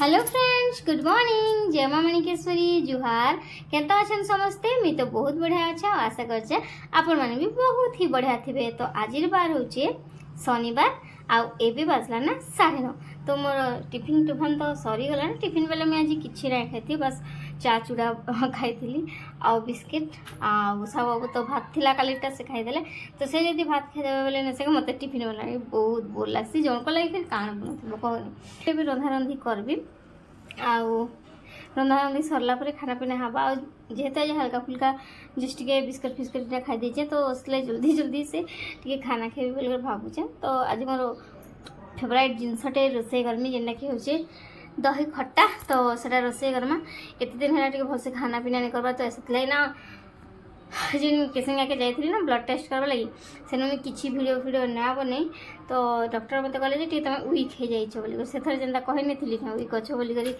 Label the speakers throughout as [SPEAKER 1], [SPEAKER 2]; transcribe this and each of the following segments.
[SPEAKER 1] Hello friends, good morning. जय मां मणिकेश्वरी, जुहार। Kenta अछन समस्ते? मी तो बहुत बढ़िया अच्छा। आशा करछे आपण माने भी बहुत ही बढ़िया थिबे। तो आज बार होचे शनिवार आउ एबे बाजला ना 9:30। तो मोर टिफिन तो सरी गला। टिफिन बेले मैं आज किछि ना खाइथि, बस चा चूड़ा खाइथिली आ बिस्किट आ सब तो भात थिला कालीटा से खाइ देले। तो से जदी भात खाइ देबे बेले न से मते टिफिन वाला बहुत बोर लागसी। जण को लागि फिर काण बनथिबो कहनी एबे रंधा रंधी करबी आउ रंधा रंधी सरला पर खाना पीना हवा। आ जेते जे हल्का फुल्का जस्ट के बिस्किट फिस्किट खाइ देछे, तो उसले जल्दी जल्दी से टिके खाना खाइबे बोल कर भाबुछे। तो आज मोर फेवरेट जिनसटे रोसे गर्मी जेना कि होचे दही खट्टा। तो सेटा रोसे गरमा एते दिन हला टिके भलसे खाना पीना नहीं करबा। तो एसतले ना जिन केसिंगा के जाइथिली ना ब्लड टेस्ट करबा लागि, सेनो में किछि वीडियो ना बनै। तो डॉक्टर मते कहले जे टी तमे वीक हे जाइछ बोली से थर जेंदा कहि नथिली कि वीक अछ बोली करी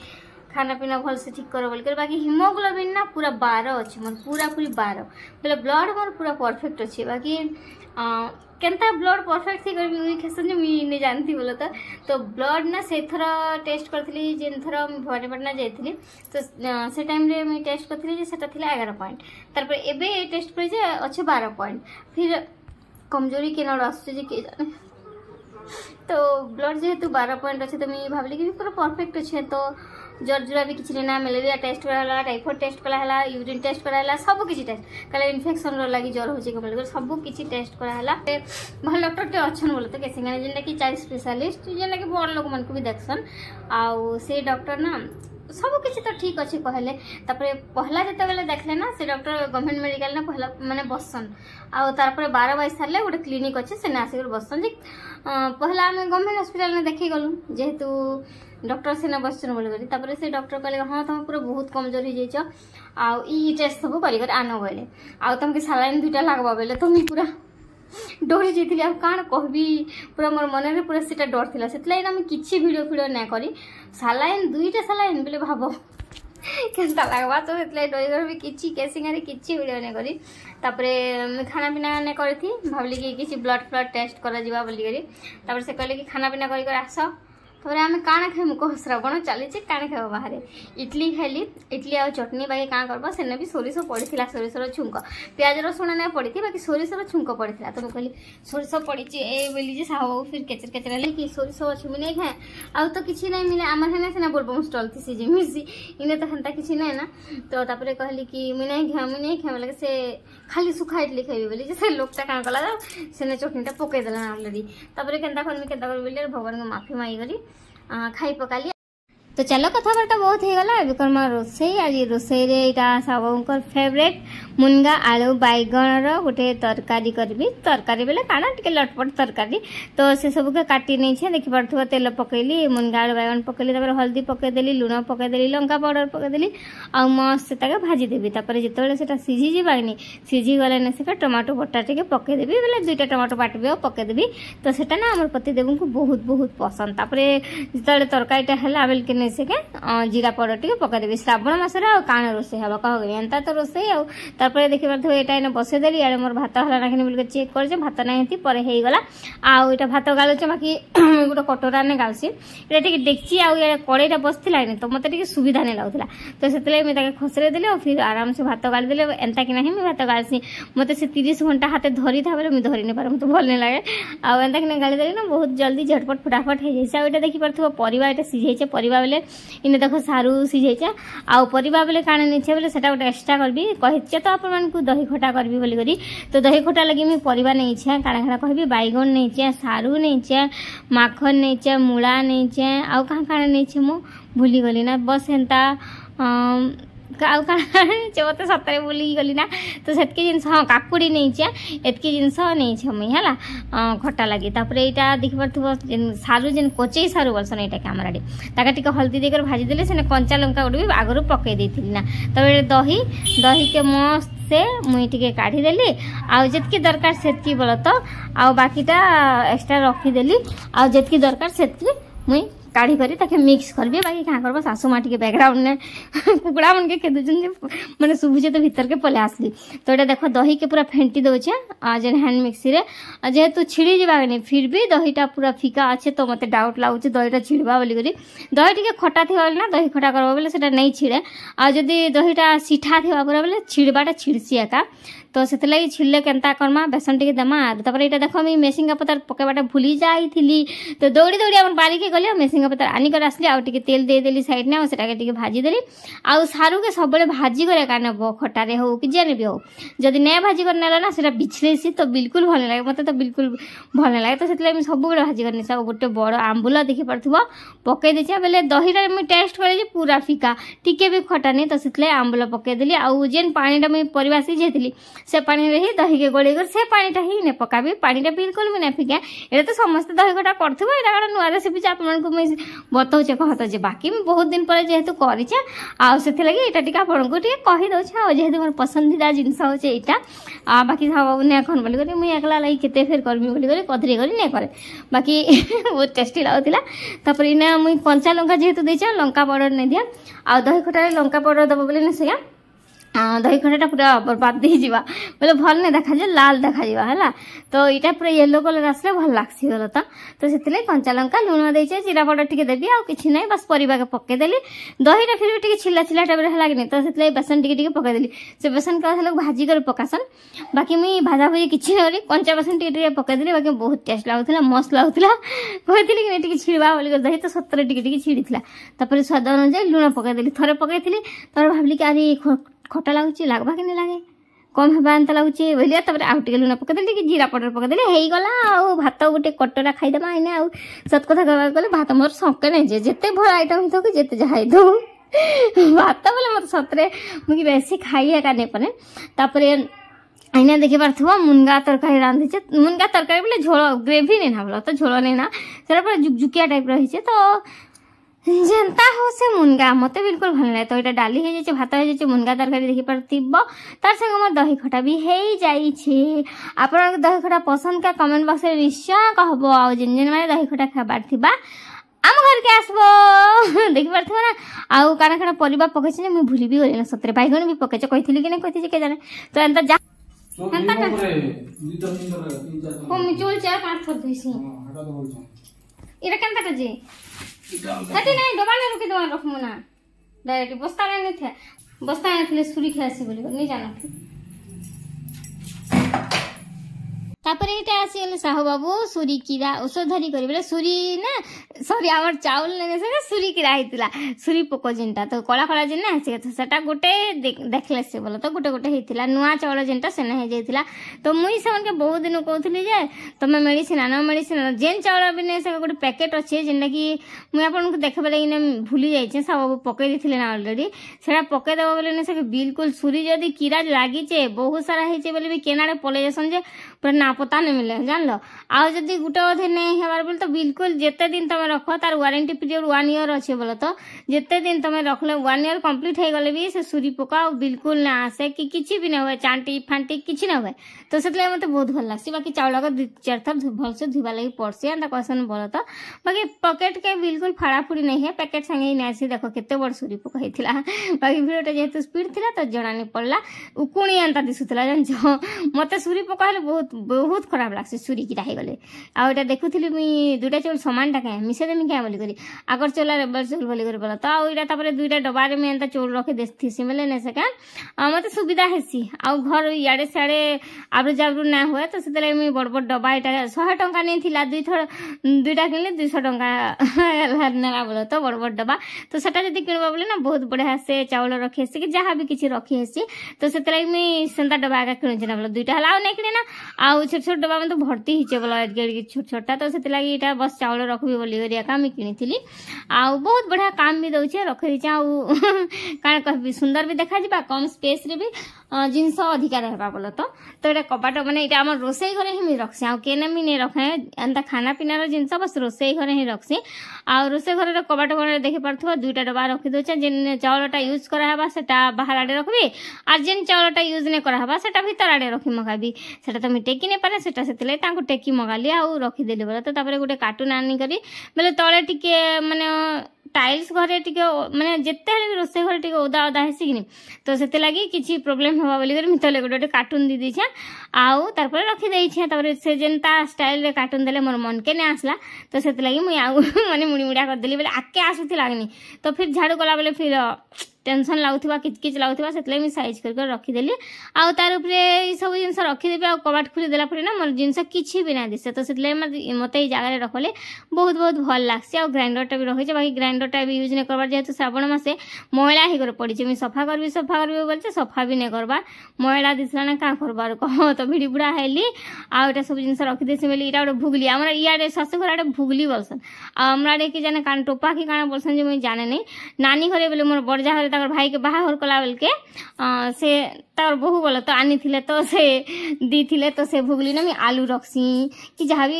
[SPEAKER 1] खाना पीना भल से ठीक करो बोली कर। बाकी हीमोग्लोबिन ना पूरा 12 अछि, मोर पूरा 12 बोले ब्लड मोर पूरा परफेक्ट अछि। बाकी केनता ब्लड परफेक्ट थी करबी वीक हेसन जे मी ने जानती बोलो। तो ब्लड ना से थर टेस्ट करथिली जेन थर भवानीपटना जाइथिली। तो से टाइम रे मी टेस्ट करथिली जे सेटा थिला 11 पॉइंट। तारपर एबे टेस्ट कर जे अच्छे 12 पॉइंट। फिर कमजोरी के नड आसु जे के जाने। तो ब्लड जेहेतु 12 पॉइंट अच्छे, तो मैं भावली कि पूरा परफेक्ट अच्छे। तो जर जुरा भी किसी ना मलेरिया टेस्ट कराला, टाइफॉइड टेस्ट कराला, यूरिन टेस्ट कराला, सब किसी टेस्ट कले इन्फेक्शन लगी जर होची कमल सब किसी टेस्ट कराला। भल डॉक्टर टे अच्छन बोले। तो केसिंगा जेना कि चाइल्ड स्पेशलिस्ट जेना कि बड़ लोक मन को भी देखसन। आउ से डॉक्टर ना सब किसी तो ठीक अच्छे कहले। तापर पहला जते बेले देखले ना से डॉक्टर गवर्नमेंट मेडिकल ना पहला माने बसन। आ तारपर 12 बजे सारे गोटे क्लिनिक अच्छे से आसिक बसन। जे पहला आम गवर्नमेंट हॉस्पिटल में देखी गलु जेहेतु डॉक्टर से बसन बोली। तापर से डॉक्टर कहले हाँ तुम पूरा बहुत कमजोर हो जाइछ आउ ई टेस्ट सब कर आन बोले आउ तुमके सालाइन 2टा लागबा बोले। तो मुझे पूरा डरी जाइली। आ काण कहबी पूरा मोर मन में पूरा सीटा डर थिला। सेतलाई ना मैं किछि वीडियो ना करी सालाइन 2टा सालाइन बोले भाबो केनता लागबा। तो सेतलाई डरी करबी किछि केसिंगा रे किछि वीडियो ना करी। तापरे मैं खाना पीना ने करी थी, भाबली कि किछि ब्लड टेस्ट करा जिबा बोली करी। तापर से कहले कि खाना पीना करी कर आस। तापर आम काण खाइमु कह श्रावण चली काण खाइब बाहर इडली खाइली। इडली आ चटनी बाकी काण करब सेने भी सोरिष पड़ीला, सोरिषर छुंक प्याज रसुण ना पड़ी बाकी सोरिषर छुंक पड़ीला। तो मुझे सोरिष पड़ी बोली जे साहू फिर केचर केचर है कि सोरिष अच्छे मुझे खाए आउ तो किसी ना मिले आम हेने सीना बोलबम स्टल थी सी मिसी इने तो हेन्ता किसी ना ना। तो तापर कहली कि मुझे नहीं खाए लगे से खाली सुखा इडली खाइबी बोली से लोकटा काण कला सेने चटनीटा पकईदेला अलरेडी। तापर केन्ता कर बोले भगवान को माफी मागी करी खाई पकाली। तो चलो कथबार्ता बहुत हो गला। अब कर्म रोसई आज रोसई रे इटा सबकर फेवरेट मुनगा आलू बैगन गोटे तरकारी करबी। तरकारी बेले काना टिके लटपट तरकारी। तो से सब के काटी नहीं छे देखि पड़थुवा तेल पकईली, मुनगा आलू बैगन पकईली, तापर हल्दी पकई देली, लूण पकई देली, लंका पाउडर पकई देली आ मस्त से ताके भाजी देबी। तापर जेतेबेले सेटा सिझी जिबानी सिझी गले ने सेका टमाटो बटा टिके पकई देबी बेले 2टा टमाटो बाटबी आ पकई देबी। तो सेटा ना हमर पति देव को बहुत बहुत पसंद। तापर जेतेबेले तरकारीटा हला बेल के से जीरा पाउडर टिके पकई देबी। श्रावण मासरे आ काण रोसे हबा कह एंता तो रोसे आ तापर देखि परथो एटा एने बसे देली। आरे मोर भात हला नाखनी बोल के चेक कर जे भात नाही हती परे हेई गला। आ एटा भात गालुचे बाकी गोटे कटोरा ने गालसी एटा टिके देखची आ ये कड़ेटा बसथिला ने। तो मते टिके सुविधा ने लागुथिला। तो सेतले मैं ताके खसरे देले और फिर आराम से भात गाली देले। एंता कि नाही मैं भात गालसी मते से 30 घंटा हाथे धरी था बोले मैं धरी ने पारे मते भल ने लागे। आ एंता कि गाली देले ना बहुत जल्दी झटपट फटाफट हे जैसे। आ एटा देखि परथो परिवा एटा सिझेचे परिवा बेले इने देखो सारू सिझेचे आ परिवा बेले काने नेछे बोले सेटा गोटे एक्स्ट्रा करबी कहिचे। तो आपण मन को दही खटा करबी बोली करी। तो दही खटा लगी मैं परिवा नहीं छे काना खाना कहबी बैगन नहीं छे, सारू नहीं छे, माखन नहीं छे, मूला नहीं छे आउ कहां काना नहीं छे मो भूली गली ना। बस एंता आउ मत सतरे भूली गली ना। तो सेतकी जिनस हाँ काकुड़ी नहीं छे एतकी जिनस नहीं छे मुई हला खट्टा लगी। तापर एटा देखि परथुबो सारू जेन कोचई सारू बोलसन एटा कैमरा डी ताका टिके हल्दी देकर भाजी देले सेने कंचा लंका गुडी आगरु पकई देथिली ना। तबे दही के मस्त से मुई टिके काढ़ी देली आ जेतकी दरकार सेतकी बोल। तो आ बाकीटा एक्स्ट्रा रखी देली आ जेतकी दरकार सेतकी मुई काढ़ी करी ताके मिक्स करबे बाकी क्या करबो सासू माँ टिके बैकग्राउंड ने कुकुड़ा मन के खेदुछन माने सुबुचे तो भीतर के पले आसली तो एटा देखो दही के पूरा फेंटी दउछे जेन हैंड मिक्सी रे जेहेतु छिड़ी जीवा नहीं फिर भी दहीटा पूरा फीका अच्छे तो मते डाउट लागुचे दहीटा छिड़वा बोली करी दही टिके खटा थिबा ना दही खटा करबो बोले सेटा नहीं छिड़े आ जदी दहीटा सीठा थिबा पूरा बोले छिड़बाटा छिड़सी एका तो से लगी छिड़ले केन्ता करमा बेसन टिके देमा तापर एटा देखो मी मेसिंगा पतर पकेबाटा भूली जाइथिली तो दौड़ी दौड़ी अपन बारिके गले मेसिंगा पतर आनी कर आसली आ टिके तेल दे देली साइड ने सेटाके टिके भाजी देली आ सारू के सबले भाजी करे का नेबो खटारे हो कि जेने भी हो जदि नै भाजी कर नेला ना सेटा बिछलेसी तो बिल्कुल भल लागे मते तो बिल्कुल भल लागे तो सेतले मी सब बेले भाजी करनी सब गोटे बड़ आंबुला देखि पड़थबो पके देछा बेले दहीटा मी टेस्ट करे जे पूरा फीका टिके भी खटा नै तो सेतले आंबुला पके देली आ जेन पानीटा मी परिवा सिझेतिली से पानी रे ही दही के गोळे कर से पानीटा ही ने पकाबी पानीटा बिल्कुल भी ना फिका एटा तो समस्त दही गोटा करथबो एटा गोटा नुआ रेसिपी आप मन को मैं बताउछे कहत जे बाकी मैं बहुत दिन पर जेहेतु करिछे आ सेति लगी एटा टिका आपन को टिके कहि दउछे आ जेहेतु मोर पसंदीदा जिंस होचे एटा आ बाकी सब ने कोन बोली करी मैं एकला लगी केते फेर करबी बोली करी कथरी करी ने करे बाकी बहुत टेस्टी लागथिला तापर इना मैं कंचा लंका जेहेतु देछे लंका पाउडर ने दिया आ दही खटा रे लंका पाउडर दबो बोली ने सेया दही खटाटा पूरा बर्बाद हो जावा बोले भल नहीं देखा जाए लाल देखा जावा है तो यहाँ पूरा येलो कलर आसले भल लागसी गल तो से कंचा लंका लुण देचे जीरा पाउडर टिके देवी आ किछि नहीं बस परिवा के पकेदेली दहीटा फिर भी टिके छिला छिला टाइप है कि तो से बेसन टिके टिके पकेदेली से बेसन का लोग भाजी कर पकासन बाकी मुई भाजा भुजी किछि नहीं कंचा बेसन टिके टिके पकेदेली बाकी बहुत टेस्ट लागुला मस्त लागुला कहती कि टिके छिड़वा बोली दही तो सतरे टिके टिके छिड़ी तापर स्वाद अनुसार लुण पकेदेली थरे पकेइथिली तर भाबली कि अरे खटा लगुच लगवा कि नहीं लगे कम हेबा एंता लगुचे बोलिया तब आउ टिके लुण पकेदेली कि जीरा पाउडर पकेदेली हे गला आ भात गोटे कटोरा खाइदेमा इने आ सत कथा कहबा गले भात मोर संके नहीं जेते भल आइटम हितो कि जेते जहाई दो भात बोले मत सतरे मुझे बेसी खाई का नहीं पने तापरे आईना देखि पारथबो मुनगा तरकारी रांधिचे मुनगा तरकारी बोले झोल ग्रेवी नहीं ना बोला तो झोल नहीं ना सेरा पूरा जुकजुकिया टाइप रहिचे तो जनता हो से मुनगा मते बिल्कुल भल नहीं तो ये डाली हो जाए भात हो जाए मुनगा तरकारी देखी पार्थिव तार संग मोर दही खटा भी हो जाइए आप दही खटा पसंद का कमेंट बॉक्स में निश्चय कहब आ जिन जिन मैंने दही खटा खाबार थिबा आम घर के आसबो देखि पार्थिव ना आउ काना काना परिबा पकेछ मुझे भूली भी गली सतरे बैगन भी पकेछ कहिथिली कि नहीं कहिथि के जाने तो एंता जा एंता का हम चोल 4-5 थर देसी हटा तो बोलछो इरा केनता का जे हटे नहीं डबाने रुके दवा रखमु ना डायरेक्ट बस्ता नहीं थे बस्ता नहीं थे सुरी खासी बोली नहीं जाना तापर एटा आसीगले साहू बाबू सुरी कीरा औषध धरी करी बोले सुरी ना सॉरी आवर चावल ने से सुरी कीरा हितला सुरी पोको जिनटा तो कला कला जिन ना से सेटा गोटे देखले से बोला तो गोटे गोटे हितला नुआ चावल जिनटा से नहीं जाइतला तो मुई सेवन के बहुत दिन कहथली जे तमे मेडिसिन आनो मेडिसिन जेन चावल भी ने से गोटे पैकेट अछि जिनटा कि मुई आपन को देखबे लागि ने भूली जाई छे सब पके दिथिले ना ऑलरेडी सेटा पके देबो बोले ने से बिल्कुल सुरी जदी कीरा लागी छे बहुत सारा हिचे बोले भी केनाडे पले जसन जे पूरा ना पता नहीं मिले जान लो आ जदी गुटे अधे नहीं हेबार बोले तो बिल्कुल जेते दिन तमे रखो तार वारंटी पीरियड 1 ईयर अच्छे बोलो तो जेते दिन तमे रखले 1 ईयर कंप्लीट हो गले भी से सुरी पोका बिल्कुल ना आसे कि किछि भी ना होए चांटी फांटी किछि ना होए तो सेतले मते बहुत भल लागसी बाकी चावल को 2-4 थर भल से धुबा लागि पड़सी एंता क्वेश्चन बोलो तो बाकी पॉकेट के बिल्कुल फाड़ाफुड़ी नहीं है पैकेट संगे ही नासी देखो केते बड़ सुरी पोका हितला बाकी वीडियोटा जेहेतु स्पीड थिला तो जणा नहीं पड़ला उकुणी एंता दिसुतला जान मते सुरी पोका हले बहुत बहुत खराब लागसी सुरी कीरा हे गले आ एटा देखुथिली मी दुटा चोल समान टा के मिसे देमी क्या बोली करी आगर चोला रबर चोल बोली करी बोला तो आ एटा तापरे दुटा डबा रे में एंता चोल रखे देथि सिमले ने से का मते सुविधा हेसी आ घर याडे साडे आबरू जाबरू ना होए तो सेतले मी बड़ बड़ डबा एटा 100 टंका नहीं थिला दुटा किनले 200 टंका ना बोला तो बड़ बड़ डबा तो सेटा जदी किनबा बोले ना बहुत बढ़िया से चावल रखे से कि जहां भी किछि रखे हेसी तो सेतले मी सेंता डबा का किनु जना बोला दुटा हलाओ नहीं किने ना आ छोट छोट डबा में तो भर्ती हिचे बोला छोट छोटा तो से लगी इटा बस चावल रखबी बोली करिया काम किनी आ बहुत बढ़िया काम भी दउछे रख दी आ कान कहबी सुंदर भी देखा जिबा कम स्पेस रे भी जिनस अधिका रहबा बोल तो ये कबाट माने ये आम रोसई घरे ही रखसी आउ केने भी नहीं रखे एंता खाना पीनार जिनस बस रोसई घरे ही रखसी आ रोसई घर कबाट घर देखी पार्थ्व दुईटा डब्बा रखी दौचे जेन चाउलटा यूज करावा सेटा बाहर आड़े रखबी आर जेन चाउलटा यूज नहीं करावा सेटा भीतर आड़े रखी मगाबी सेटा तो मुझे टेकी नहीं पारे सेटा से टेकी मगाली आउ रखीदेली बोला तो तापर गोटे कार्टून आनी करी बोले तले टिके माने टाइल्स घरे टिके माने जिते भी रोसे घरे टिके ओदा ओदा हेसी कि तो से लगी किसी प्रोब्लेम हवा बोली मितले गोटे कार्टून दी देछे आउ तारपर रखी देछे तापर से जेनता स्टाइल रे कार्टून देले मोर मन के ने आसला तो से लगी मुई आउ माने मुड़ी मुड़ा कर देली बोले आके आसुथि लागनी तो फिर झाड़ू कला बोले फिर टेंशन लगुवा किचकिच लगुवा से मुझे साइज कर रखीदेली आउ तार उपरे सब जिन रखीदेवी आ कबाट खोली देला ना मोर जिनस किसी भी ना दिसे तो से मत जगह रखले बहुत बहुत भल लगसी आ ग्राइंडरटा भी रही बाकी ग्राइंडरटा भी यूज नहीं करवार जेहेतु श्रावण मासे मैला ही पड़ी मुझे सफा करबी बोलते सफा भी नहीं करवा मैला दिसला ना क्या करबार कह तो भिड़ी बुढ़ा हेली आटा सब जिन रखीदेसी बोली इटा गोटे भुगली आम इे शाशुघर आड़े भुगली बोलसन आड़े कि जाने कान टोपा कि काना बोलसन जो मुझे जाने नहीं नानी घरे बोले मोर बड़जा घरे भाई के बाहर कला बेल के से तार बहु बोल तो आनी थिले तो से दी थिले तो से भुगली ना आलू रखसी कि जहाँ भी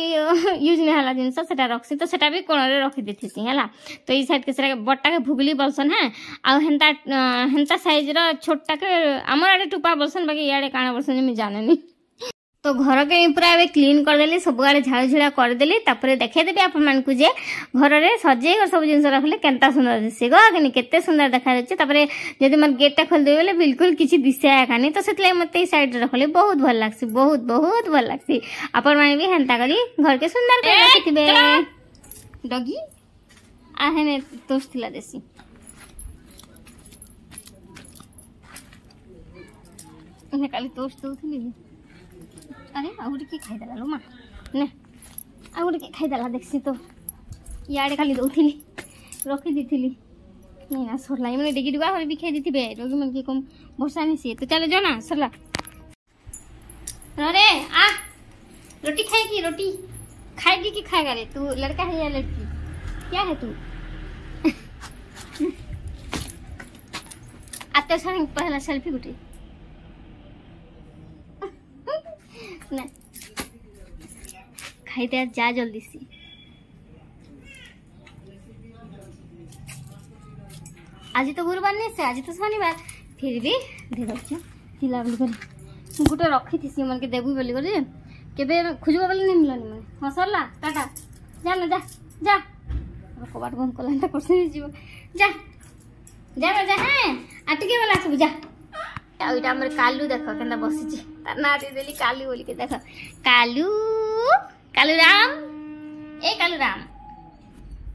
[SPEAKER 1] यूज नहीं है जिनस से रखसी तो सेटा भी कोण रखी दी थी है तो ये साइड के बट्टा के भुगली बोलसन है आंता साइज रो छोटा के आम आड़े टुपा बोलसन बाकी इे काना बोलसन मुझे जाने नहीं तो घर के पूरा क्लीन करदेली सब आड़े झाड़ झुड़ा करदेली तापर देखेदेवी आपको जे घर में सजे सब जिन रखले केनता सुंदर दिशे गनी केते सुंदर देखा जाए जब मोर गेटा खोलदेवी बोले बिल्कुल किसी दिशा एकानी तो से मत साइड रखले बहुत भल लगसी बहुत बहुत भल लगसी आपण मैंने भी हेन्ता करी घर के सुंदर कर रखिथिबे डगी आहने तोस्ट थिला देसी इने काली तोस्ट दउथली अरे आउटे किए खाईदेला लो माँ ने आउटे किए खाईदेला देखसी तो इे खाली दौली रखी दी नहीं ना सरला मैंने डेगी डुआ भी खाई दी रोगी मन की कम भरसा नहीं सी तो चलो जो ना सरला रे आ रोटी खाएगी रोटी खाएगी कि खाएगा रे तू लड़का है या लड़की क्या है तू आते सारे पहला सेल्फी गुटी ना खाईते जा जल्दी सी आज तो गुरुवार नहीं से आज तो शनिवार फिर भी दे दिला गोटे रखी थी मन के देवी बोली कर केबे खोजबा बोले नहीं मिलनी मैं हाँ सरला टाटा जा ना जा जा कबाट बंद कला कर जा जा जा हाँ आटिके वाला सब जा आम कालू देख के बसी तार ना देली कालू बोल के देख कालू कालू राम ए कालू राम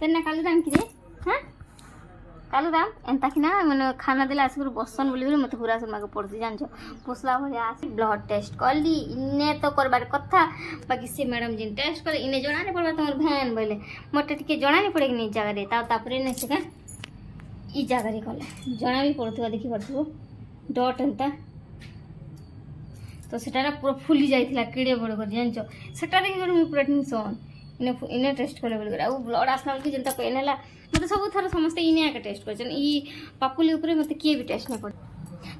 [SPEAKER 1] तेरे ना कालू राम कि हाँ कालू राम एंता कि ना मैंने खाना देला आसिक बसन बोली मत पूरा समय पड़ती जान पोसला भाया आसी ब्लड टेस्ट कली इने तो करबार कथा बाकी से मैडम जिन टेस्ट कर इने जना नहीं पड़वा तुम भैन बोले मत टे जना नहीं पड़े कि जगह तापर नहीं से ई जगह कले जना भी पड़ुवा देखी पार्थ्व डट एंता तो सेटा पूरा फुली जाइथिला किड़े बड़ कर जानचो सेटा देखि कर पूरा टेंशन इने टेस्ट करे बोल कर ब्लड आसला कि जेंता पेन हला मते सब थर समस्त इने के टेस्ट करछन ई पापुली ऊपर मते किए भी टेस्ट नहीं पड़े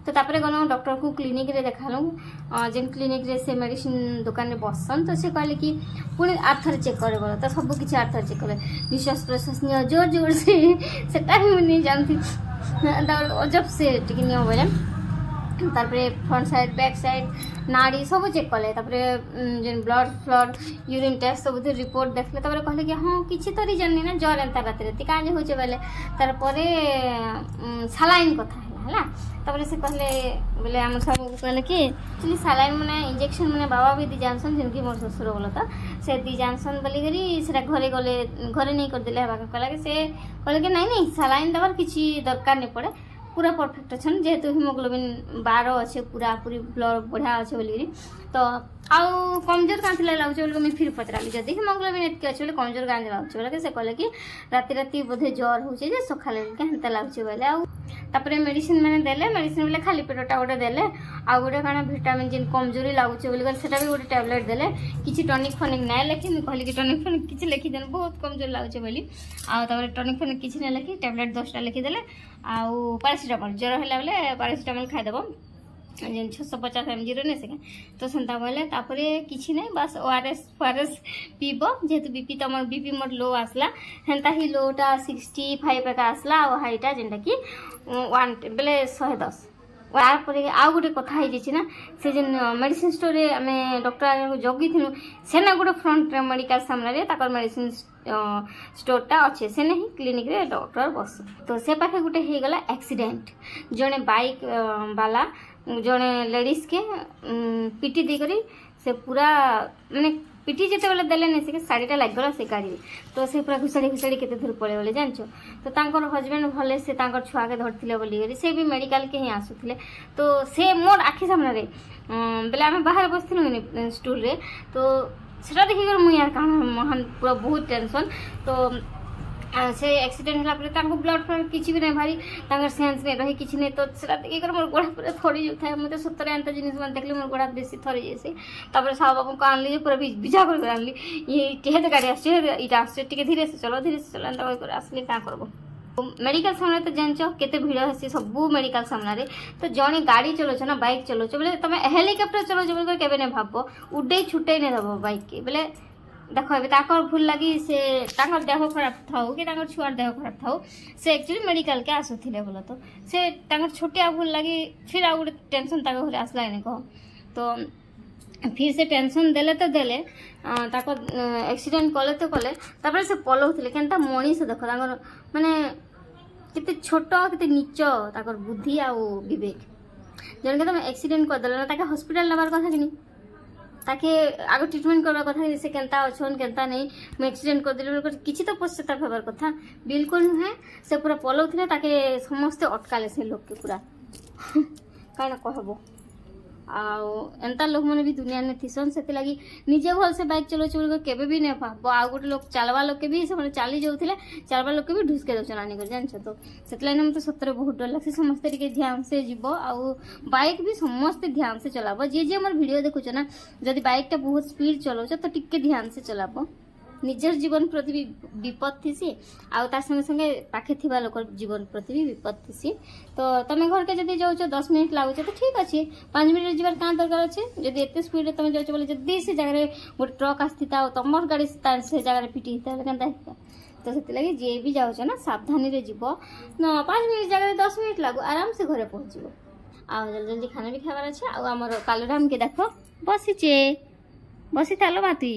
[SPEAKER 1] तो तापर गलो डॉक्टर को क्लिनिक रे देखालो जेन क्लिनिक रे से मेडिसिन दुकान रे बसन तो से कहले कि पुणी आर्थर चेक करे बोल तो सब किछि आर्थर चेक करे निश्वास प्रश्वास नियो जोर जोर से सेटा ही नहीं जानती जब से टिके नियो बोले तारपरे फ्रंट साइड बैक साइड नाड़ी सब चेक कले तापरे जेन ब्लड फ्लड यूरिन टेस्ट सब रिपोर्ट देखले तापरे कहले कि हाँ किछि तो रीजन नहीं ना ज्वर एंता रात राति काजे होचे बोले तारपरे सालाइन कथा है तापरे से कहले बोले हम सब कहले कि एक्चुअली सालाइन माने इंजेक्शन माने बाबा भी दी जानसन जिनकी मोर ससुर बोला था से दी जानसन बोली करी सेटा घरे गले घरे नहीं कर देले बाका कहला कि से कहले कि नहीं सालाइन दबार किछि दरकार नहीं पड़े पूरा परफेक्ट अच्छन जेहेतु हिमोग्लोबिन 12 अच्छे पूरा पूरी ब्लड बढ़िया अच्छे बोली तो आउ कमजोर क्या लगे बोले मुझे फिर पचराली जब हिमोग्लोबिन एतके अच्छे बोले कमजोर क्या लगे बोले से कहले कि राति राति बोधे ज्वर होचे जे सखा हेन्ता लगे बोले आउे मेडिसिन मैंने देले मेडिसिन बोले खाली पेटटा गोटे देले आ गोटे कण भिटामिन जिन कमजोरी लगुचे बोली सेटा भी गोटे टैबलेट देले किसी टनिक फनिक ना लिखी कहली कि टनिक फनिक किसी लिखिदेन बहुत कमजोर लगुचे बोली आउे टनिक फनिक किसी ना लिखी टैबलेट 10टा लिखिदेले आउ पैरासिटामोल ज्वर है बोले पैरासिटामोल खाईदेव जेन 650 mg नहीं सके तो सेंता बोले तापर किछि नहीं बस ओआरएस फारएस पीब जेहेतु बीपी तुम बीपी मोर लो आसला हेन्ता ही लोटा 65 का आसला और हाईटा जेनटा कि 1 बेले 110 यार आउ गोटे कथा ना से जेन मेडिसिन स्टोर रे आमे डॉक्टर जगी थिनु सेना गोटे फ्रंट मेडिकल सामने ताकर मेडिसिन स्टोरटा अच्छे से नहीं क्लिनिक रे डॉक्टर बस तो से पाखे गोटे हो गला एक्सीडेंट जड़े बाइक वाला जड़े लेडीज के पिटी देकर से पूरा माने पिटी जिते बेले देले नहीं से शाढ़ीटा लगगला से गाड़ी तो से पूरा घुसाड़ी घुसाड़ी केते दूर पड़े बोले जानछ तो तांकर हस्बैंड भले से तांकर छुआ के धरथिले बोली गरी से भी मेडिकल के ही आसुथिले तो से मोर आखि सामने रे बेले आमे बाहर बसथिलु स्टूल रे तो सेटा देखिकर मुई यार कान महान पूरा बहुत टेंशन तो से एक्सीडेंट होला पर तांको ब्लड फ्लड किछि भी नहीं भारी तांकर सेंस नहीं रही किछि नहीं तो सेटा देखिकर मोर गोड़ा पूरा थोड़ी जाय मते सत्तर अंत जिनिस मन देखले मोर गोड़ा बेसी थोड़ी जैसे तापर साहब बाबू को आनली पूरा बिजा कर आनली ये केहे गाड़ी आछे इटा आछे टिके धीरे से चलो अंत कर आसली का करबो मेडिकल सामने तो जानछ केते भीड़ हेसी सबू मेडिकल सामने तो जणे गाड़ी चलोछ ना बाइक चलोछ बोले तमे हेलिकॉप्टर चलोछ बोले केबे नै भाबो उडे छुटे नै दबो बाइक के बोले देखो अभी ताकर भूल लगी से ताकर देह खराब थाउ कि ताकर छुआर देह खराब थाउ से एक्चुअली मेडिकल के आसुथिले बोला तो से ताकर छोटिया भूल लगी फिर आ गोटे टेंशन ताकर घरे आसला नै कह तो फिर से टेंशन देले तो देले ताकर एक्सीडेंट कले तो कले तापर से पलौथिले केनता मनीष देखो ताकर माने केते छोट केते नीच ताकर बुद्धि आ विवेक जन के तुम एक्सीडेंट कर देले ना ताके हॉस्पिटल नबार कथा कि ताके आगे ट्रीटमेंट करवा कथा से केनता अछन केनता नहीं मैं एक्सीडेंट कर देले किछि तो पश्चाताप हेबार कथा बिल्कुल नुहे से पूरा पलौथिले ताके समस्त अटकाले से लोग के पूरा काना कहबो आउ एंता लोग मैंने भी दुनिया में थीसन से लगी निजे भल से बाइक चलो चल केबे भी नहीं भाव आ गोटे लोग चलवा लोग के भी से चली जाऊे चलवा लोग के भी ढुसके दौन आनी कर जान तो से मत सतरे बहुत डर लगे समस्ते टे ध्यान से जीव आउ बाइक भी समस्ते ध्यान से चलाब जी जी मोर वीडियो देखुच ना जदि बाइकटा बहुत स्पीड चलाउछ तो टिके ध्यान से चलाब निजर जीवन प्रति भी विपद थी आउ तार संगे संगे पाखे थिबा लोक जीवन प्रति भी विपद थी तो तमे घर के जदि जाउछ 10 मिनिट लागुछ तो ठीक अछि 5 मिनिट जीवार का दरकार अछि जदि एते स्पीड तमे जाउछ बोले जदि से जगह रे गोटे ट्रक आस्थिता और तमर गाड़ी से जगह रे पिटी हिता केनता तो से लगे जे भी जाउछ ना सावधानी रे जीव न 5 मिनिट जगह रे 10 मिनिट लागु आराम से घरे पहुंचबो आ जल्दी जल्दी खाना भी खाबार अछि आ हमर कालराम के देखो बसी थालो माती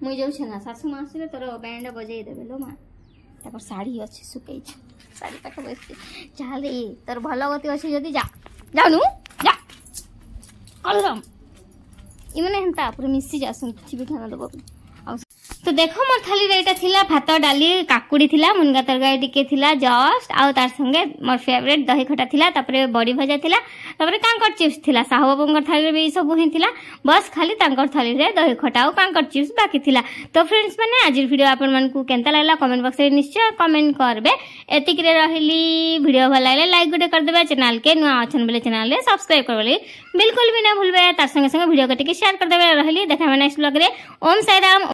[SPEAKER 1] मुई जाऊँ ना शाशु माँ आसले तोर बैंड बजे देवे लो माँ तापर शाढ़ी अच्छे सुकई शाढ़ी पाख बस चल तोर भल गति अच्छे जदि जा जाऊनु जा कलरम इमने हेन्ता पूरा मिसी जासन किछि भी खाना दबो तो देखो मोर थाली रे एटा थिला भात डाली काकुड़ी थिला मुनगा तरकारी टिके थिला जस्ट आउ तार संगे मोर फेवरेट दही खटा थिला तापरे बड़ी भजा थिला तापरे कांकर चिप्स थिला साहू बाबूंकर थाली रे भी सब ही थिला बस खाली तांकर थाली रे दही खटा आउ कांकर चिप्स बाकी थिला तो फ्रेंड्स माने आज वीडियो आपन मन को केनता लागला कमेंट बॉक्स रे निश्चय कमेंट करबे एतिक रे रहली वीडियो भल लागले लाइक गुटे कर देबे चैनल के नुआ अछन बेले चैनल रे सब्सक्राइब करबे बिल्कुल भी ना भूलबे तार संगे संगे वीडियो के टिके शेयर कर देबे रहली देखा नेक्स्ट ब्लॉग रे ओम साई राम।